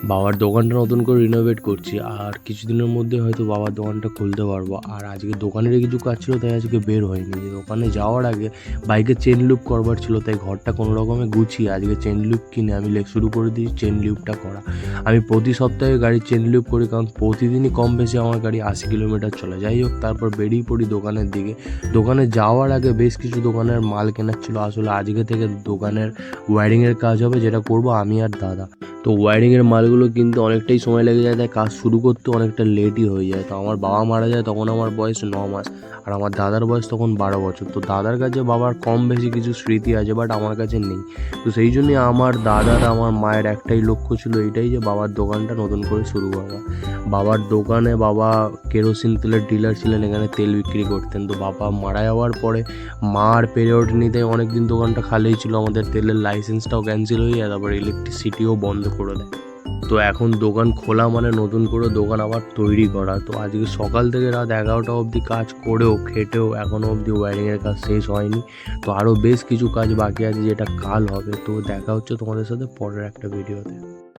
বাবার দোকানটা নতুন করে রিনোভেট করছি, আর কিছুদিনের মধ্যে হয়তো বাবার দোকানটা খুলতে পারবো। আর আজকে দোকানেরই কিছু কাজ ছিল, তাই আজকে বের হয়নি। যে দোকানে যাওয়ার আগে বাইকে চেন লুপ করবার ছিল, তাই ঘরটা কোনো রকমে গুছিয়ে আজকে চেন লুপ কিনে আমি শুরু করে দিই চেন লুপটা করা। আমি প্রতি সপ্তাহে গাড়ির চেন লুপ করি, কারণ প্রতিদিনই কম বেশি আমার গাড়ি 80 কিলোমিটার চলে। যাই হোক, তারপর বেরিয়ে পড়ি দোকানের দিকে। দোকানে যাওয়ার আগে বেশ কিছু দোকানের মাল কেনার ছিল। আসলে আজকে থেকে দোকানের ওয়্যারিংয়ের কাজ হবে, যেটা করব আমি আর দাদা। তো ওয়্যারিংয়ের মালগুলো কিনতে অনেকটাই সময় লেগে যায়, তাই কাজ শুরু করতে অনেকটা লেটই হয়ে যায়। তো আমার বাবা মারা যায় তখন আমার বয়স 9 মাস, আর আমার দাদার বয়স তখন 12 বছর। তো দাদার কাছে বাবার কম বেশি কিছু স্মৃতি আছে, বাট আমার কাছে নেই। তো সেই জন্যই আমার দাদার আমার মায়ের একটাই লক্ষ্য ছিল, এটাই যে বাবার দোকানটা নতুন করে শুরু করা। বাবার দোকানে বাবা কেরোসিন তেলের ডিলার ছিলেন, এখানে তেল বিক্রি করতেন। তো বাবা মারা যাওয়ার পরে মা আর পেরে ওঠেনি, তাই অনেকদিন দোকানটা খালিই ছিল। আমাদের তেলের লাইসেন্সটাও ক্যান্সেল হয়ে যায়, তারপর ইলেকট্রিসিটিও বন্ধ করে দেয়। তো এখন দোকান খোলা মানে নতুন করে দোকান আবার তৈরি করা। তো আজকে সকাল থেকে রাত 11টা অবধি কাজ করেও খেটেও এখনও অবধি ওয়্যারিংয়ের কাজ শেষ হয়নি। তো আরও বেশ কিছু কাজ বাকি আছে, যেটা কাল হবে। তো দেখা হচ্ছে তোমাদের সাথে পরের একটা ভিডিওতে।